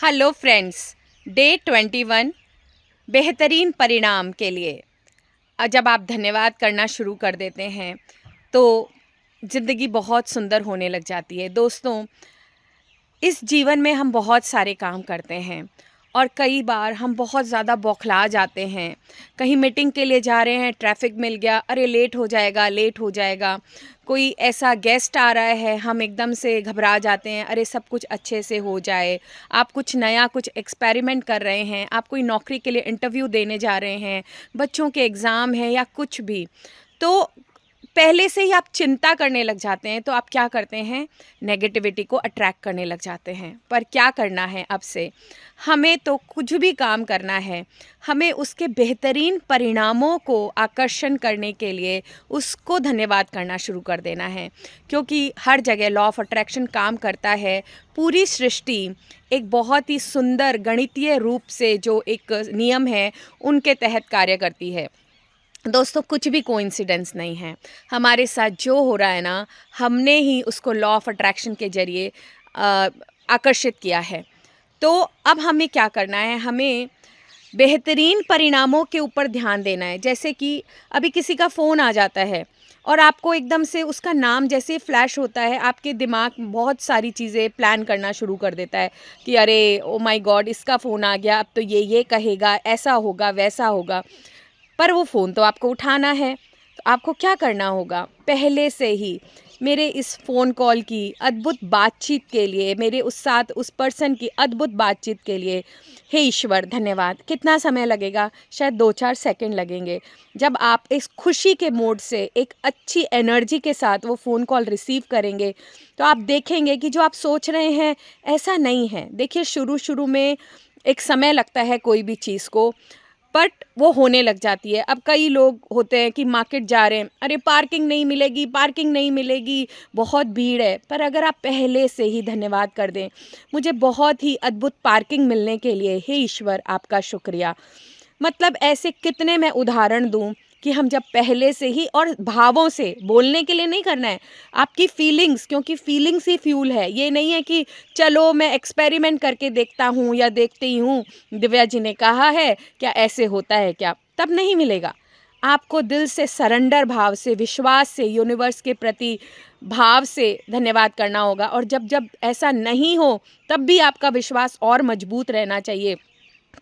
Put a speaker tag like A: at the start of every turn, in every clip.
A: Hello friends, day 21 बेहतरीन परिणाम के लिए जब आप धन्यवाद करना शुरू कर देते हैं तो ज़िंदगी बहुत सुंदर होने लग जाती है। दोस्तों, इस जीवन में हम बहुत सारे काम करते हैं और कई बार हम बहुत ज़्यादा बौखला जाते हैं। कहीं मीटिंग के लिए जा रहे हैं, ट्रैफिक मिल गया, अरे लेट हो जाएगा, लेट हो जाएगा। कोई ऐसा गेस्ट आ रहा है, हम एकदम से घबरा जाते हैं, अरे सब कुछ अच्छे से हो जाए। आप कुछ नया, कुछ एक्सपेरिमेंट कर रहे हैं, आप कोई नौकरी के लिए इंटरव्यू देने जा रहे हैं, बच्चों के एग्ज़ाम है या कुछ भी। तो पहले से ही आप चिंता करने लग जाते हैं, तो आप क्या करते हैं, नेगेटिविटी को अट्रैक्ट करने लग जाते हैं। पर क्या करना है अब से, हमें तो कुछ भी काम करना है, हमें उसके बेहतरीन परिणामों को आकर्षण करने के लिए उसको धन्यवाद करना शुरू कर देना है। क्योंकि हर जगह लॉ ऑफ अट्रैक्शन काम करता है। पूरी सृष्टि एक बहुत ही सुंदर गणितीय रूप से जो एक नियम है उनके तहत कार्य करती है। दोस्तों, कुछ भी कोइंसिडेंस नहीं है। हमारे साथ जो हो रहा है ना, हमने ही उसको लॉ ऑफ अट्रैक्शन के ज़रिए आकर्षित किया है। तो अब हमें क्या करना है, हमें बेहतरीन परिणामों के ऊपर ध्यान देना है। जैसे कि अभी किसी का फ़ोन आ जाता है और आपको एकदम से उसका नाम जैसे फ्लैश होता है, आपके दिमाग में बहुत सारी चीज़ें प्लान करना शुरू कर देता है कि अरे ओ माय गॉड, इसका फ़ोन आ गया, अब तो ये कहेगा, ऐसा होगा, वैसा होगा। पर वो फ़ोन तो आपको उठाना है, तो आपको क्या करना होगा, पहले से ही मेरे इस फ़ोन कॉल की अद्भुत बातचीत के लिए, मेरे उस साथ उस पर्सन की अद्भुत बातचीत के लिए, हे ईश्वर धन्यवाद। कितना समय लगेगा, शायद 2-4 सेकंड लगेंगे। जब आप इस खुशी के मोड से एक अच्छी एनर्जी के साथ वो फ़ोन कॉल रिसीव करेंगे, तो आप देखेंगे कि जो आप सोच रहे हैं ऐसा नहीं है। देखिए, शुरू-शुरू में एक समय लगता है कोई भी चीज़ को, बट वो होने लग जाती है। अब कई लोग होते हैं कि मार्केट जा रहे हैं, अरे पार्किंग नहीं मिलेगी, पार्किंग नहीं मिलेगी, बहुत भीड़ है। पर अगर आप पहले से ही धन्यवाद कर दें, मुझे बहुत ही अद्भुत पार्किंग मिलने के लिए हे ईश्वर आपका शुक्रिया। मतलब ऐसे कितने मैं उदाहरण दूँ कि हम जब पहले से ही और भावों से, बोलने के लिए नहीं करना है, आपकी फीलिंग्स, क्योंकि फीलिंग्स ही फ्यूल है। ये नहीं है कि चलो मैं एक्सपेरिमेंट करके देखता हूँ या देखती हूँ, दिव्या जी ने कहा है, क्या ऐसे होता है क्या? तब नहीं मिलेगा। आपको दिल से सरेंडर भाव से, विश्वास से, यूनिवर्स के प्रति भाव से धन्यवाद करना होगा। और जब-जब ऐसा नहीं हो, तब भी आपका विश्वास और मजबूत रहना चाहिए।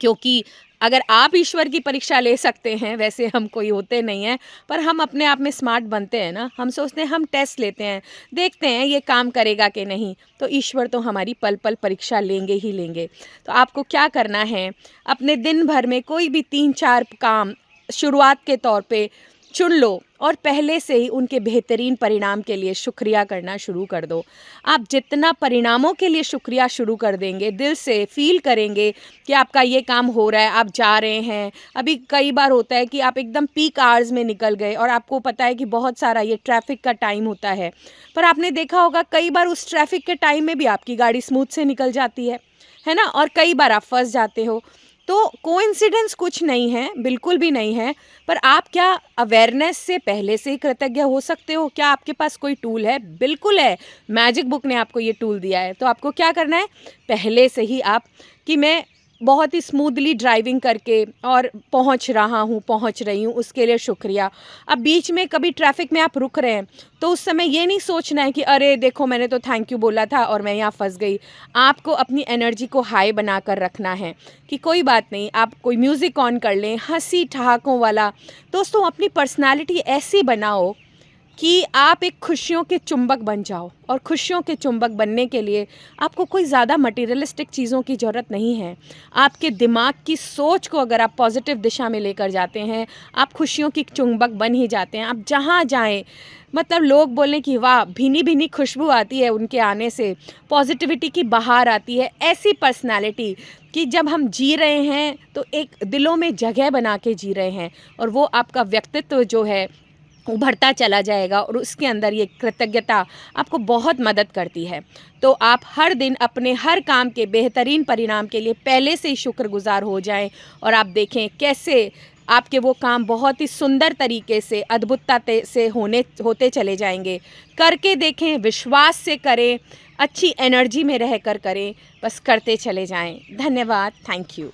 A: क्योंकि अगर आप ईश्वर की परीक्षा ले सकते हैं, वैसे हम कोई होते नहीं हैं, पर हम अपने आप में स्मार्ट बनते हैं ना, हम सोचते हैं, हम टेस्ट लेते हैं, देखते हैं ये काम करेगा कि नहीं, तो ईश्वर तो हमारी पल-पल परीक्षा लेंगे ही लेंगे। तो आपको क्या करना है, अपने दिन भर में कोई भी 3-4 काम शुरुआत के तौर पे चुन लो और पहले से ही उनके बेहतरीन परिणाम के लिए शुक्रिया करना शुरू कर दो। आप जितना परिणामों के लिए शुक्रिया शुरू कर देंगे, दिल से फ़ील करेंगे कि आपका ये काम हो रहा है, आप जा रहे हैं। अभी कई बार होता है कि आप एकदम पीक आवर्स में निकल गए और आपको पता है कि बहुत सारा ये ट्रैफ़िक का टाइम होता है। पर आपने देखा होगा कई बार उस ट्रैफ़िक के टाइम में भी आपकी गाड़ी स्मूथ से निकल जाती है ना? और कई बार आप फँस जाते हो। तो कोइंसिडेंस कुछ नहीं है, बिल्कुल भी नहीं है। पर आप क्या अवेयरनेस से पहले से ही कृतज्ञ हो सकते हो? क्या आपके पास कोई टूल है? बिल्कुल है। मैजिक बुक ने आपको ये टूल दिया है। तो आपको क्या करना है? पहले से ही आप कि मैं बहुत ही स्मूथली ड्राइविंग करके और पहुंच रहा हूँ, पहुंच रही हूँ, उसके लिए शुक्रिया। अब बीच में कभी ट्रैफिक में आप रुक रहे हैं, तो उस समय ये नहीं सोचना है कि अरे देखो, मैंने तो थैंक यू बोला था और मैं यहाँ फंस गई। आपको अपनी एनर्जी को हाई बनाकर रखना है कि कोई बात नहीं, आप कोई म्यूज़िक ऑन कर लें, हंसी ठहाकों वाला। दोस्तों, अपनी पर्सनालिटी ऐसी बनाओ कि आप एक खुशियों के चुंबक बन जाओ। और खुशियों के चुंबक बनने के लिए आपको कोई ज़्यादा मटेरियलिस्टिक चीज़ों की ज़रूरत नहीं है। आपके दिमाग की सोच को अगर आप पॉजिटिव दिशा में लेकर जाते हैं, आप खुशियों की चुंबक बन ही जाते हैं। आप जहाँ जाएं, मतलब लोग बोलें कि वाह, भीनी भीनी खुशबू आती है उनके आने से, पॉजिटिविटी की बहार आती है। ऐसी पर्सनालिटी कि जब हम जी रहे हैं तो एक दिलों में जगह बना के जी रहे हैं, और वो आपका व्यक्तित्व जो है उभरता चला जाएगा और उसके अंदर ये कृतज्ञता आपको बहुत मदद करती है। तो आप हर दिन अपने हर काम के बेहतरीन परिणाम के लिए पहले से ही शुक्रगुज़ार हो जाएं और आप देखें कैसे आपके वो काम बहुत ही सुंदर तरीके से, अद्भुतता से होते चले जाएंगे। करके देखें, विश्वास से करें, अच्छी एनर्जी में रहकर करें, बस करते चले जाएं। धन्यवाद, थैंक यू।